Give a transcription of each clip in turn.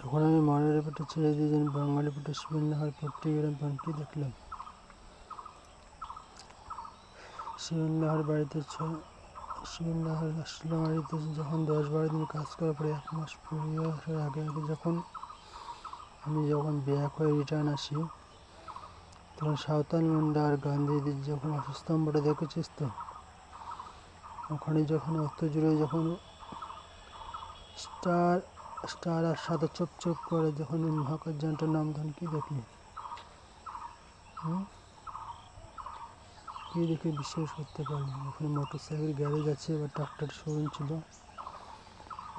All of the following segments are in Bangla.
যখন আমি মনের পেটে ছেড়ে দিয়ে যেন বাঙালি পেটে শিবনাহার পড়তে গেলাম তখন কি দেখলাম, শিবনাহার বাড়িতে শিবনাহার আসলাম বাড়িতে যখন 10-12 দিন কাজ করার পরে 1 মাস ফুরিয়ে আসার আগে যখন আমি ব্যাক হয়ে রিটার্ন আসি, তখন সাঁওতাল মুন্ডা আর গান্ধীজির যখন অশ্বস্তম্ভটা দেখেছিস তো, ওখানে যখন অত জুড়ে যখন স্টার আর সাদা চোপ চোপ করে যখন মহাকাশযানটার নাম তখন কি দেখলি? কি দেখে বিশ্বাস করতে পারলি? ওখানে মোটরসাইকেল গ্যারেজ আছে বা ট্রাক্টর শোরুম ছিল,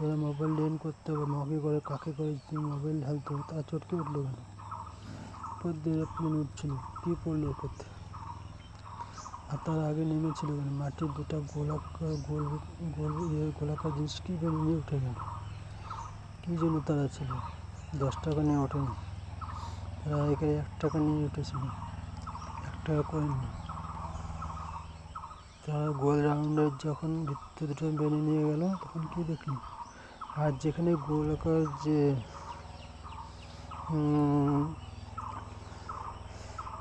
ওরা মোবাইল লেন করতে হবে, মগে করে কাকে করে মোবাইল ঢালতো, তা চটকে উঠলো কেন? প্লেন উঠছিল, কি পড়লো করতে? আর তার আগে নেমেছিল কেন? মাটির দুটা গোলাকার জিনিস কি নিয়ে উঠে গেল? কী জন্য তারা ছিল? 10 টাকা নিয়ে ওঠেনি, তারা এখানে 1 টাকা নিয়ে উঠেছিল, 1 টাকা কয়েন নিয়ে। তারা গোল রাউন্ডের যখন ভিত্তি দুটো বেনে নিয়ে গেল তখন কি দেখলি? আর যেখানে গোলাকার যে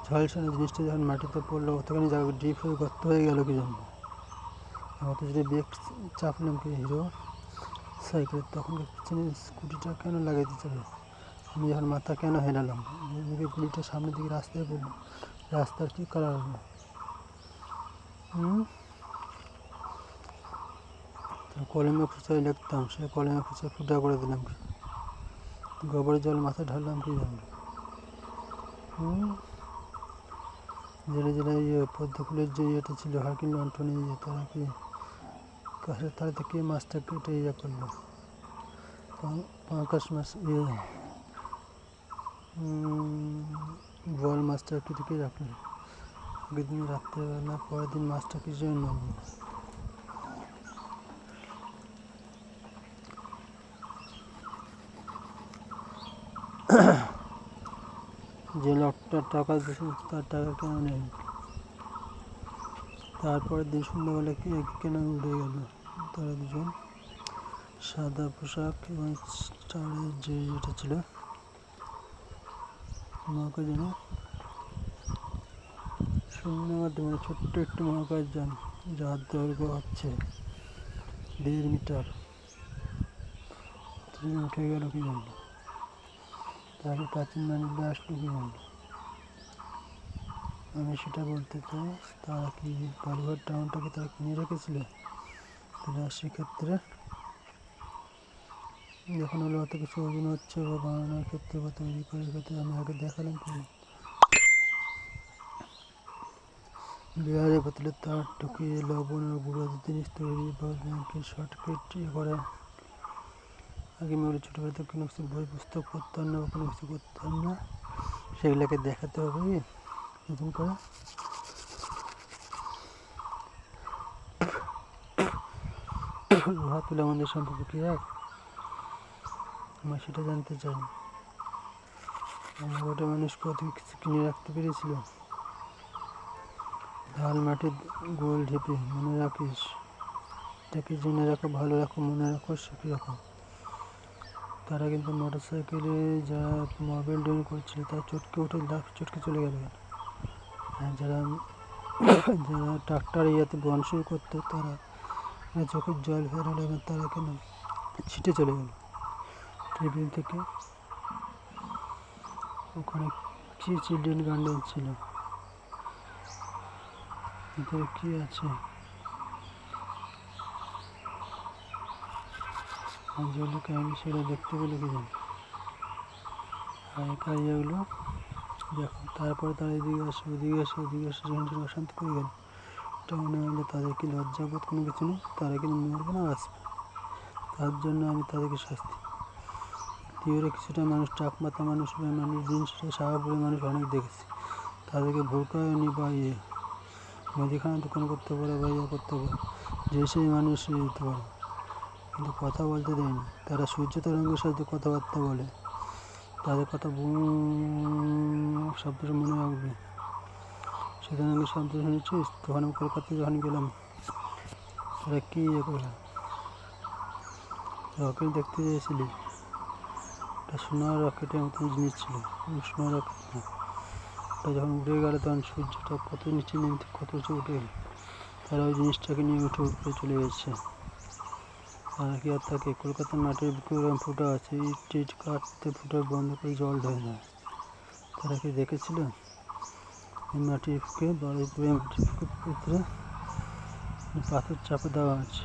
ঝলসানো জিনিসটা যখন মাটিতে পড়লো, ওখানে জায়গা ডিপ হয়ে গর্ত হয়ে গেল কি জন্য? অত যদি ব্রেক চাপলাম কি হিরো সাইকেল, তখন পিছনে স্কুটিটা কেন লাগাইতে চাবে? আমি যখন মাথা কেন হেলালাম? গুলিটা সামনের দিকে রাস্তায় পড়লো, রাস্তার কি কালার হলো? কলমে ফুচাই লিখতাম, সে কলমে ফুচাই ফুটা করে দিলাম, গোবরের জল মাথায় ঢাললাম কি জানলো? জেলে জেলে পদ্মফুলের যে ইয়েটা ছিল হারকিন লন্ঠনে, তারা কি গাছের তাড়াতে কে মাছটা কেটে করলো? পাঙ্কাশ মাছ বল মাছটা কেটে কে রাখলো? আগের দিন রাত্রেবেলা, পরের দিন মাছটা কিছু জন্য যে লোকটা টাকা দিয়েছে তার টাকা কেন নেই? তারপরের দিন সন্ধ্যাবেলা কেন উড়ে গেল তারা দুজন? সাদা পোশাক এবং স্টারের যে ইয়েটা ছিল মহাকাশ যান, শূন্যের মাধ্যমে ছোট্ট একটু মহাকাশ যান, যার দৈর্ঘ্য হচ্ছে 1.5 মিটার, উঠে গেল কি জন্য? তাকে প্রাচীন মানুষরা আসলো কি জন্য? আমি সেটা বলতে চাই, তারা কি বালুঘাট টাউনটাকে তারা কিনে রেখেছিল? তারা সেক্ষেত্রে যখন হলো অত কিছু ওজন হচ্ছে বা বানানোর ক্ষেত্রে বা তৈরি করার ক্ষেত্রে আমি আগে দেখালাম কি বিহারে বোতলে তার ঢুকিয়ে লবণ ও গুঁড়ো জিনিস তৈরি বা ব্যাংকের শর্টকাট করে। আগে আমি বলি ছোটোবেলাতে কোনো কিছু বই পুস্তক পড়তাম না বা কোনো কিছু করতাম না, সেগুলোকে দেখাতে হবে নতুন করে। লোহা তুলে আমাদের সম্পর্কে কী এক, আমরা সেটা জানতে চাই। আমার গোটা মানুষ কত কিছু কিনে রাখতে পেরেছিল। ঢাল মাটির গোল ঢেপে মনে রাখিস, এটাকে জেনে রাখো, ভালো রাখো, মনে রাখো, শিখে রাখো। তারা কিন্তু মোটর সাইকেলে যারা মোবাইল ড্রোন করছিল তারা চটকে উঠে চটকে চলে গেল কেন? আর যারা ট্রাক্টর ইয়াতে বনসই করতো তারা চোখের জল ফেরালো এবং তারা কেন ছিটে চলে গেল টেবিল থেকে? ওখানে কি চিলড্রেন গার্ডেন ছিল, ভিতরে কি আছে? আর যেগুলোকে আমি সেটা দেখতে পেলে কি জানি? আগেকার ইয়েগুলো দেখো, তারপরে তারা এদিকে আসে ওদিকে আসে ওদিকে আসে, যখন সেটা অশান্তি করে গেল টাউনে হলে তাদের কি লজ্জাবোধ কোনো কিছু নেই? তারা কিন্তু মরবে না আসবে, তার জন্য আমি তাদেরকে শাস্তি তীব্র কিছুটা মানুষ ট্রাক মাথা মানুষ জিনিসটা শাহপুরের মানুষ অনেক দেখেছি, তাদেরকে ভোরকায়নি বা মুদিখানা দোকান করতে পারে বা ইয়ে করতে পারে, যে সেই মানুষ দিতে পারে, কিন্তু কথা বলতে দেয়নি। তারা সূর্য তরঙ্গের সাথে কথাবার্তা বলে, তাদের কথা শব্দটা মনে রাখবে। সেখানে আমি শব্দ শুনেছিস? তখন আমি কলকাতায় যখন গেলাম তারা কী ইয়ে করলাম, রকেট দেখতে চেয়েছিলি? একটা সোনার রকেটের মতো জিনিস ছিল। সোনার রকেট না, ওটা যখন উড়ে গেল তখন সূর্যটা কত নিচে নেমে কত উঁচু উঠে গেল, তারা ওই জিনিসটাকে নিয়ে উঠে উপরে চলে গেছে। তারা কি আর থাকে? কলকাতার মাটির বুকে ওরকম ফুটা আছে, ইট টিট কাটতে ফুটা বন্ধ করে জল ঢোয় না। তারা কি দেখেছিল? এই মাটির বুকে বারুইপুরে মাটির বুকে ভিতরে পাথর চাপা দেওয়া আছে।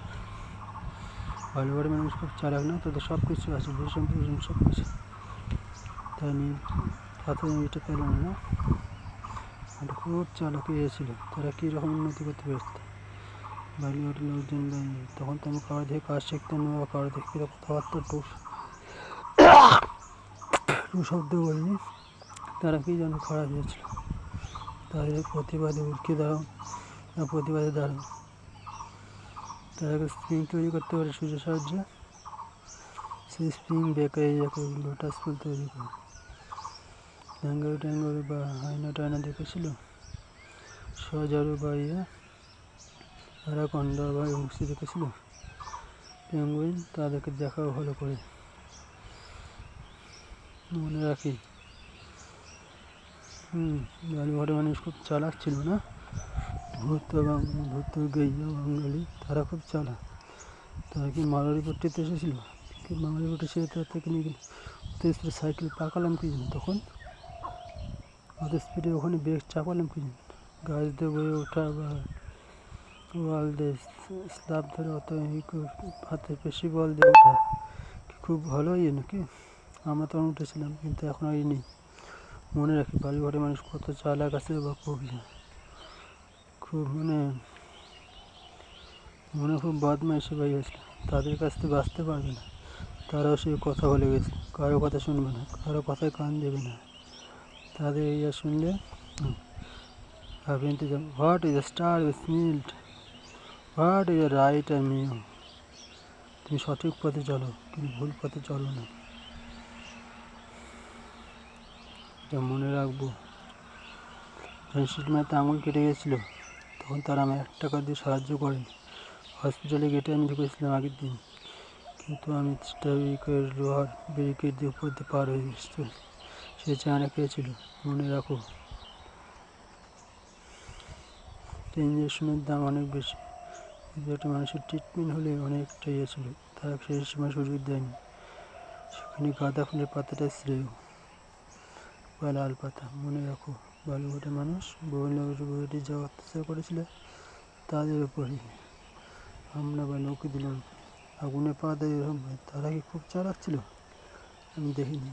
বালুঘাটের মানুষ খুব চালাক না, তাদের সব কিছু আছে, ভূষণ সব কিছু। তাই নিয়ে পাথর ইটে পেল না, এটা খুব চালাকি হয়েছিল। তারা কীরকম উন্নতি করতে পেরেছে বালুঘাটের লোকজন। তখন তো আমি কারো দেখে কাজ শিখতাম না, বা কারো দেখে কীরকম কথাবার্তা টু শব্দ বলিনি। তারা কী যেন খারাপ হয়েছিল। তাদের প্রতিবাদে উঠকে দাঁড়াও, প্রতিবাদে দাঁড়াও। তারা স্প্রিং তৈরি করতে পারে সূর্যের সাহায্যে। সেই স্প্রিং বেঁকে যাকে লোটাস ফুল তৈরি করে। ক্যাঙ্গারু ট্যাঙ্গারু বা হায়না টায়না দেখেছিল, সজারু বা অ্যানাকন্ডা বা মুক্সি দেখেছিল, পেঙ্গুইন, তাদেরকে দেখাও ভালো করে। মনে রাখি। বালুঘাটের মানুষ খুব চালাক ছিল না? ভূত গেইয়া বাঙালি, তারা খুব চালাক। তারা কি মালারিপট্টিতে এসেছিল? মালারিপট্টি সে তার থেকে নিয়ে গেল অত স্পিডে সাইকেল পাকালাম কি জন্য তখন? অত স্পিডে ওখানে ব্রেক চাপালাম কি জন্য? গাছ দিয়ে বয়ে ওঠা বা ওয়াল দিয়ে স্ল্যাব ধরে অত হাতে বেশি বল দিয়ে ওঠা খুব ভালো নাকি? আমরা তখন উঠেছিলাম, কিন্তু এখন আর নেই। মনে রাখি, বালুঘাটের মানুষ কত চালাক আছে, বা খুব মনে খুব বদমাইশি ভাই আছে। তাদের কাছ থেকে বাঁচতে পারবে না। তারাও সে কথা বলে গেছে, কারো কথা শুনবে না, কারো কথায় কান দেবে না। তাদের ইয়া শুনলে ভাবতে যাও, what is the star with milt, what is the right are মিও। তুমি সঠিক পথে চলো, কিন্তু ভুল পথে চলো না, এটা মনে রাখবো। যখন শীত মাথাতে আঙুল কেটে গেছিল, তখন তারা আমায় 1 টাকা দিয়ে সাহায্য করেনি। হসপিটালে গেটে আমি ঢুকেছিলাম আগের দিন, কিন্তু আমি লোহার ব্যারিকেড দিয়ে উপর দিয়ে পার হয়ে গেছি। সে চায়না খেয়েছিল, মনে রাখো। ইঞ্জেকশনের দাম অনেক বেশি, কিন্তু একটা মানুষের ট্রিটমেন্ট হলে অনেকটা ছিল। তারা সেই সময় সুযোগ দেয়নি। সেখানে গাঁদা ফুলের পাতাটা শ্রেয় বা লাল পাতা, মনে রাখো। বালুঘাটের মানুষ বইটি যা অত্যাচার করেছিল তাদের উপরে, আমরা বা নৌকি দিলাম আগুনে পা দেয় এরকম। তারা কি খুব চালাক ছিল? আমি দেখিনি।